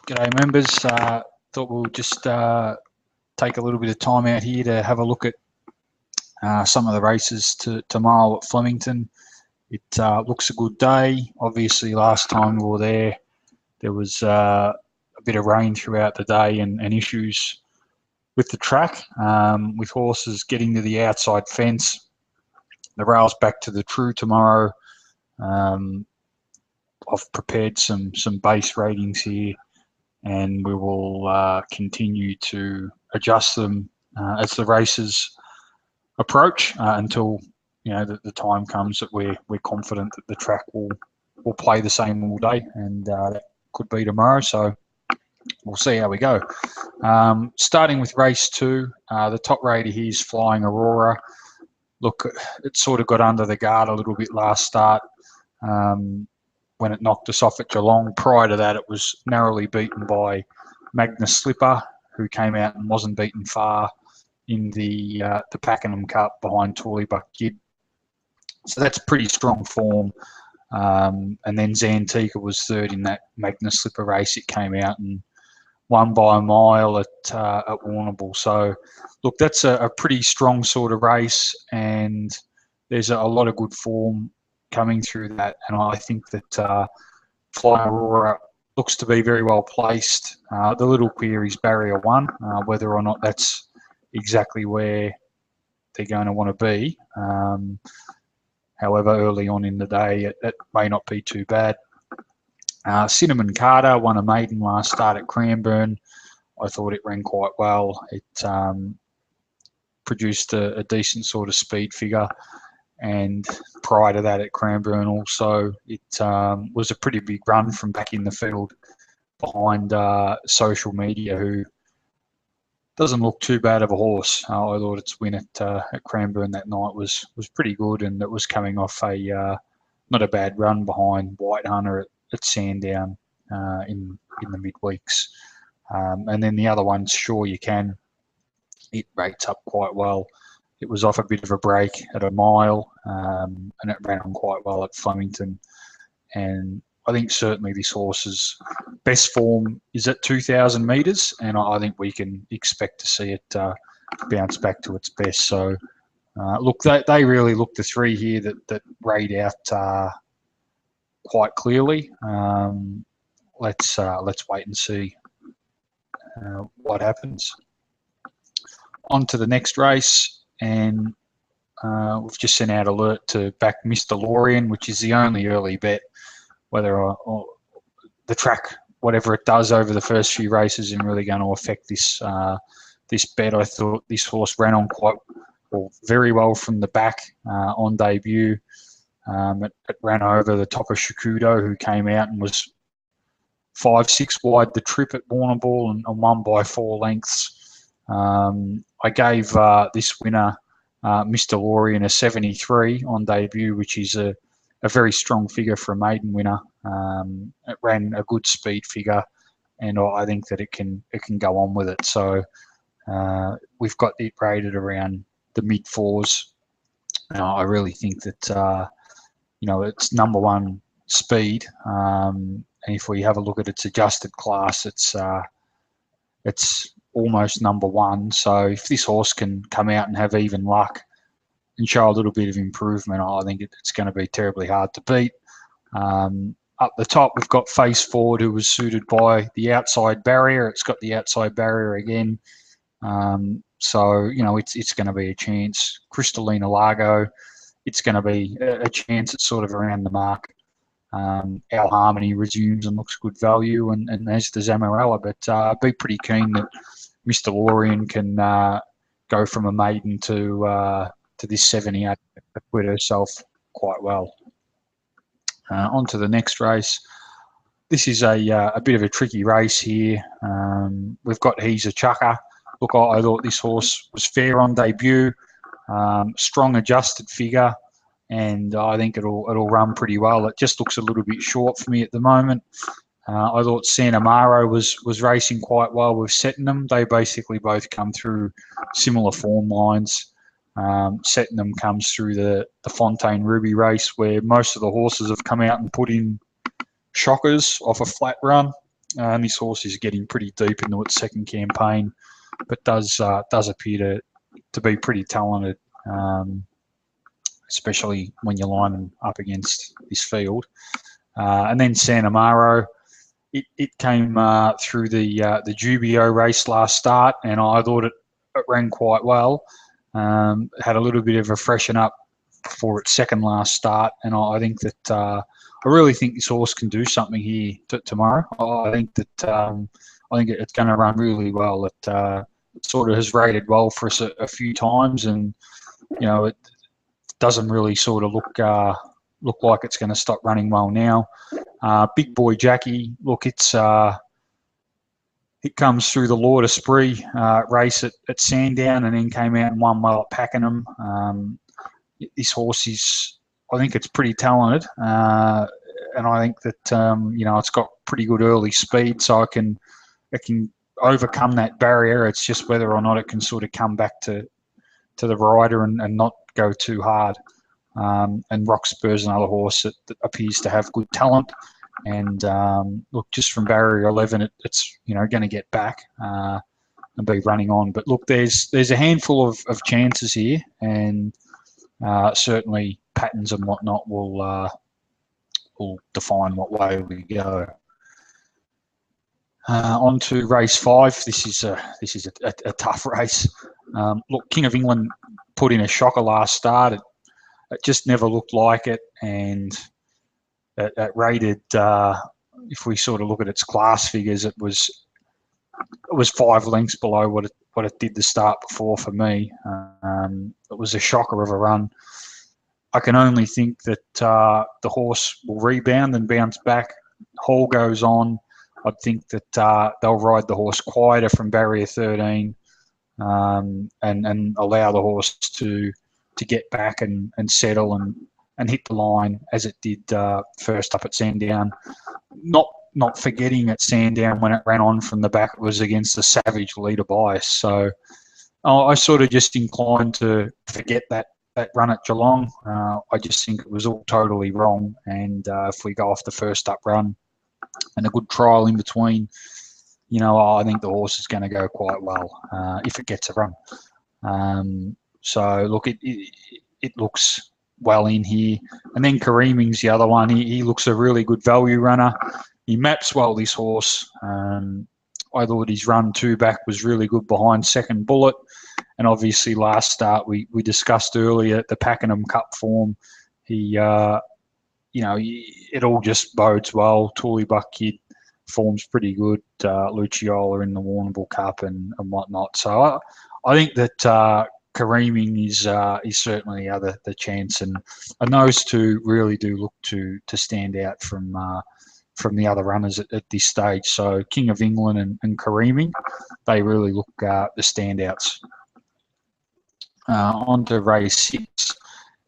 G'day members. Thought we'll just take a little bit of time out here to have a look at some of the races tomorrow at Flemington. It looks a good day. Obviously, last time we were there was a bit of rain throughout the day and issues with the track, with horses getting to the outside fence. The rail's back to the true tomorrow. I've prepared some base ratings here, and we will continue to adjust them as the races approach until the time comes that we're confident that the track will play the same all day, and that could be tomorrow. So we'll see how we go. Starting with race 2, the top rated here is Flying Aurora. Look, it sort of got under the guard a little bit last start when it knocked us off at Geelong. Prior to that, it was narrowly beaten by Magnus Slipper, who came out and wasn't beaten far in the Pakenham Cup behind Tooleybuck Kid. So that's pretty strong form. And then Zantika was third in that Magnus Slipper race. It came out and won by a mile at Warrnambool. So, look, that's a pretty strong sort of race, and there's a lot of good form coming through that. And I think that Flying Aurora looks to be very well placed. The little query's Barrier 1, whether or not that's exactly where they're going to want to be. However, early on in the day, it may not be too bad. Cinnamon Carter won a maiden last start at Cranbourne. I thought it ran quite well. It produced a decent sort of speed figure. And prior to that at Cranbourne also, it was a pretty big run from back in the field behind Social Media, who doesn't look too bad of a horse. I thought its win at Cranbourne that night was pretty good, and it was coming off a not a bad run behind White Hunter at Sandown in the midweeks. And then the other one's Sure You Can. It rates up quite well. It was off a bit of a break at a mile, and it ran on quite well at Flemington. And I think certainly this horse's best form is at 2,000 metres, and I think we can expect to see it bounce back to its best. So, look, they really look the three here that rate out quite clearly. Let's wait and see what happens. On to the next race, and we've just sent out alert to back Mr. Lorien, which is the only early bet. Whether or the track, whatever it does over the first few races, isn't really going to affect this this bet. I thought this horse ran on very well from the back on debut. It ran over the top of Shakudo, who came out and was 5-6 wide the trip at Warrnambool and won by 4 lengths. I gave this winner, Mr. Lorien, a 73 on debut, which is a very strong figure for a maiden winner. It ran a good speed figure, and I think that it can go on with it. So we've got it rated around the mid 4s. I really think that it's number 1 speed, and if we have a look at its adjusted class, it's almost number 1. So if this horse can come out and have even luck and show a little bit of improvement, I think it's going to be terribly hard to beat. Up the top, we've got Face Forward, who was suited by the outside barrier. It's got the outside barrier again. So, it's going to be a chance. Crystalina Largo, it's going to be a chance. It's sort of around the mark. Our Harmony resumes and looks good value, and as does Amarella. But I'd be pretty keen that Mr. Lorien can go from a maiden to this 78, acquit herself quite well. On to the next race. This is a bit of a tricky race here. We've got He's a Chucker. Look, I thought this horse was fair on debut, strong adjusted figure, and I think it'll run pretty well. It just looks a little bit short for me at the moment. I thought Santa Maro was racing quite well with Settenham. They basically both come through similar form lines. Settenham comes through the Fontaine Ruby race, where most of the horses have come out and put in shockers off a flat run. And this horse is getting pretty deep into its second campaign, but does appear to be pretty talented, especially when you're lining up against this field. And then Santa Maro, it came through the Jubio race last start, and I thought it ran quite well. Had a little bit of a freshen up for its second last start, and I think that I really think this horse can do something here tomorrow. I think that it's going to run really well. It sort of has rated well for us a few times, and it doesn't really sort of look like it's going to stop running well now. Big Boy Jackie, look, it comes through the Lord Esprit race at Sandown, and then came out and won well at Pakenham. This horse I think it's pretty talented, and I think that it's got pretty good early speed, so it can overcome that barrier. It's just whether or not it can sort of come back to the rider and not go too hard. And Rockspur's another horse that appears to have good talent. And look, just from barrier 11, it's going to get back and be running on. But look, there's a handful of chances here, and certainly patterns and whatnot will define what way we go. On to race 5. This is a tough race. Look, King of England put in a shocker last start. It just never looked like it, and it rated. If we sort of look at its class figures, it was 5 lengths below what it did the start before for me. It was a shocker of a run. I can only think that the horse will rebound and bounce back. Hall goes on. I'd think that they'll ride the horse quieter from barrier 13 and allow the horse to get back and settle and hit the line as it did first up at Sandown. Not forgetting at Sandown when it ran on from the back, it was against the Savage leader bias. So I sort of just inclined to forget that run at Geelong. I just think it was all totally wrong. And if we go off the first up run and a good trial in between, I think the horse is going to go quite well if it gets a run. So look, it looks well in here. And then Kareeming's the other one. He looks a really good value runner. He maps well, this horse. I thought his run 2 back was really good behind Second Bullet. And obviously last start we discussed earlier, the Pakenham Cup form. He, it all just bodes well. Tooleybuck Kid form's pretty good. Luciola in the Warrnambool Cup and whatnot. So I think that Kareeming is certainly the chance, and those two really do look to stand out from the other runners at this stage. So King of England and Kareeming, they really look the standouts. On to race 6,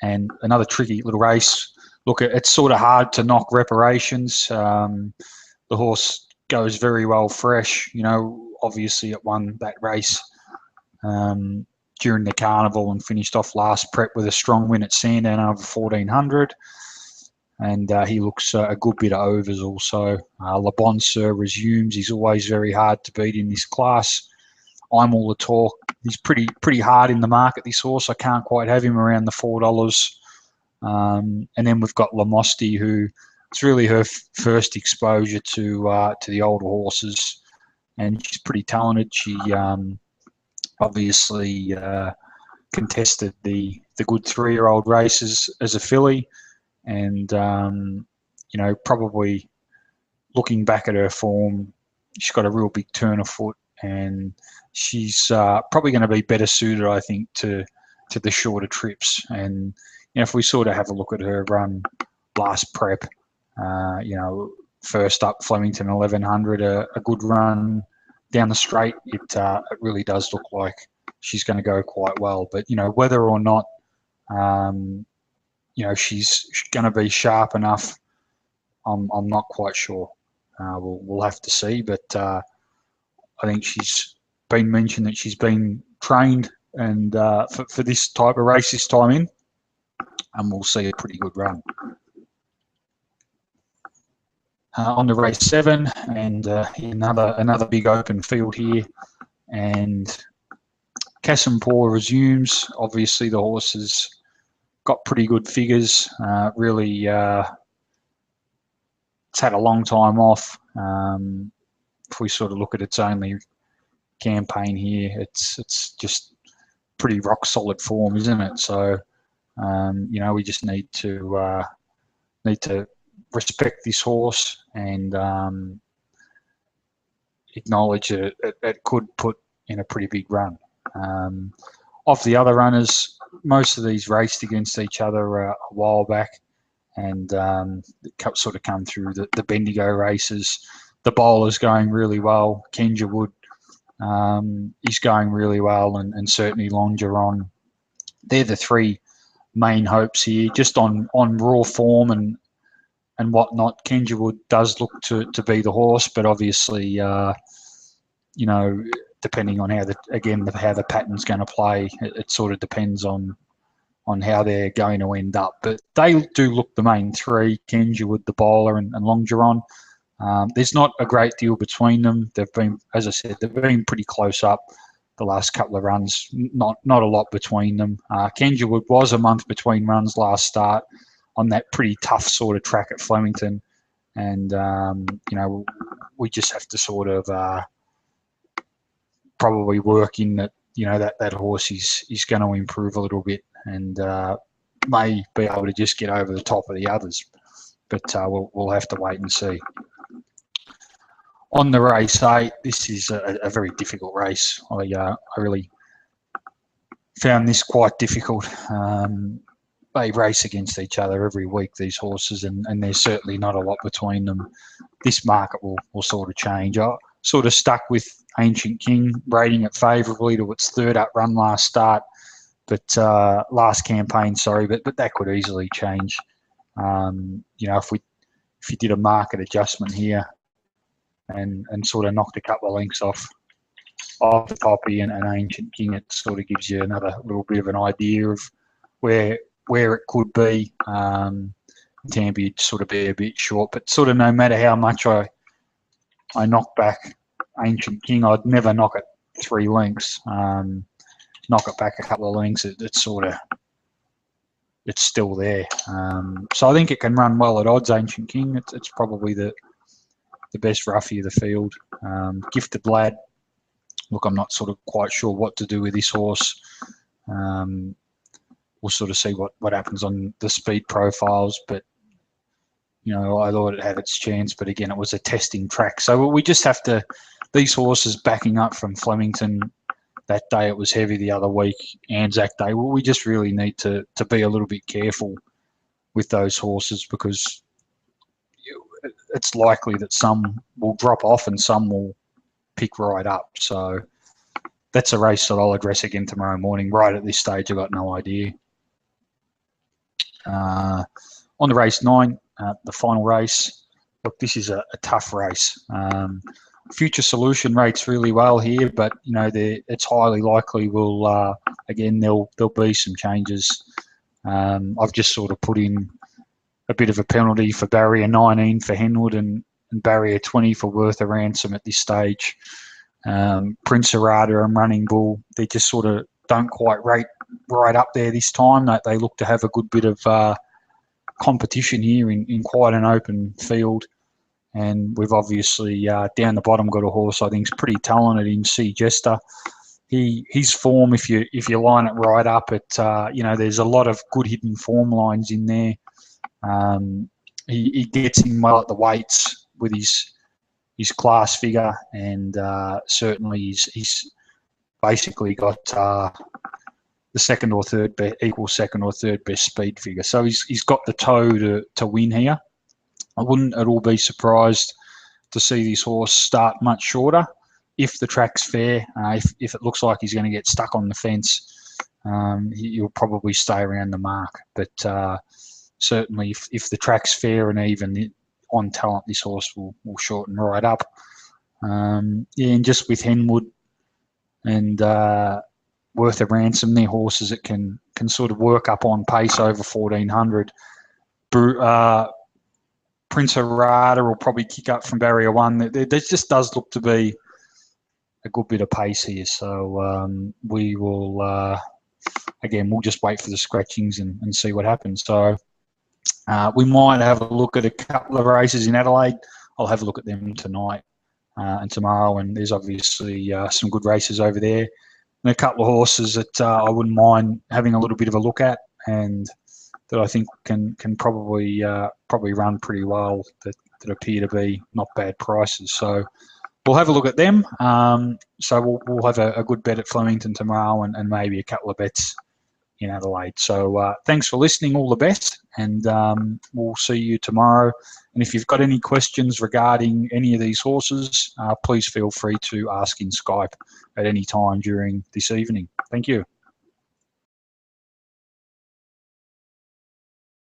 and another tricky little race. Look, it's sort of hard to knock Reparations. The horse goes very well fresh. Obviously it won that race during the carnival and finished off last prep with a strong win at Sandown over 1400. And he looks a good bit of overs also. Le Bon Sir resumes. He's always very hard to beat in this class. I'm All the Talk. He's pretty hard in the market, this horse. I can't quite have him around the $4. And then we've got Lamosti, who it's really her first exposure to the older horses, and she's pretty talented. She obviously contested the good 3-year-old races as a filly, and probably looking back at her form, she's got a real big turn of foot, and she's probably going to be better suited, I think, to the shorter trips. And if we sort of have a look at her run last prep, first up Flemington 1100, a good run down the straight, it really does look like she's going to go quite well. But whether or not she's going to be sharp enough, I'm not quite sure. We'll have to see. But I think she's been mentioned that she's been trained and for this type of race this time in, and we'll see a pretty good run. on the race 7, and another big open field here. And Cassimpor resumes. Obviously, the horse has got pretty good figures. Really, it's had a long time off. If we sort of look at its only campaign here, it's just pretty rock solid form, isn't it? So, we just need to respect this horse and acknowledge that it could put in a pretty big run. Of the other runners, most of these raced against each other a while back, and sort of come through the Bendigo races. The bowler's going really well. Kenjawood is going really well, and certainly Longeron. They're the three main hopes here, just on raw form and whatnot. Kenjawood does look to be the horse, but obviously, depending on how the pattern's going to play, it sort of depends on how they're going to end up. But they do look the main three: Kenjawood, the bowler, and Longeron. There's not a great deal between them. They've been, as I said, they've been pretty close up the last couple of runs. Not a lot between them. Kenjawood was a month between runs last start on that pretty tough sort of track at Flemington, and we just have to sort of probably work in that. That horse is going to improve a little bit and may be able to just get over the top of the others, but we'll have to wait and see. On the race 8, this is a very difficult race. I really found this quite difficult. They race against each other every week, these horses, and there's certainly not a lot between them. This market will sort of change. I sort of stuck with Ancient King, rating it favourably to its third up run last start, but last campaign, but that could easily change. If you did a market adjustment here and sort of knocked a couple of lengths off the Poppy and Ancient King, it sort of gives you another little bit of an idea of where it could be. Tamby would sort of be a bit short, but sort of no matter how much I knock back Ancient King, I'd never knock it 3 lengths. Knock it back a couple of lengths, it's still there. So I think it can run well at odds, Ancient King. It's probably the best roughie of the field. Gifted Lad. Look, I'm not sort of quite sure what to do with this horse. We'll sort of see what happens on the speed profiles, but I thought it had its chance, but again, it was a testing track. So we just have to, these horses backing up from Flemington that day, it was heavy the other week, Anzac Day. Well, we just really need to be a little bit careful with those horses, because it's likely that some will drop off and some will pick right up. So that's a race that I'll address again tomorrow morning. Right at this stage, I've got no idea. On the race 9, the final race, look, this is a tough race. Future Solution rates really well here, but it's highly likely again there'll be some changes. I've just sort of put in a bit of a penalty for barrier 19 for Henwood and barrier 20 for Worth a Ransom at this stage. Prince Arada and Running Bull, they just sort of don't quite rate right up there this time. They look to have a good bit of competition here in quite an open field. And we've obviously down the bottom got a horse I think is pretty talented in Sea Jester. His form, if you line it right up, there's a lot of good hidden form lines in there. He gets in well at the weights with his class figure, and certainly he's basically got the second or third best speed figure. So he's got the toe to win here. I wouldn't at all be surprised to see this horse start much shorter if the track's fair. If it looks like he's going to get stuck on the fence, he'll probably stay around the mark. But certainly if the track's fair and even on talent, this horse will shorten right up. And just with Henwood and Worth a Ransom, they're horses that can sort of work up on pace over 1400. Prince Harada will probably kick up from barrier 1. There just does look to be a good bit of pace here. So we will, again, we'll just wait for the scratchings and see what happens. So we might have a look at a couple of races in Adelaide. I'll have a look at them tonight and tomorrow. And there's obviously some good races over there. And a couple of horses that I wouldn't mind having a little bit of a look at, and that I think can probably run pretty well, that appear to be not bad prices. So we'll have a look at them. So we'll have a good bet at Flemington tomorrow, and maybe a couple of bets in Adelaide. So thanks for listening. All the best, and we'll see you tomorrow. And if you've got any questions regarding any of these horses, please feel free to ask in Skype at any time during this evening. Thank you.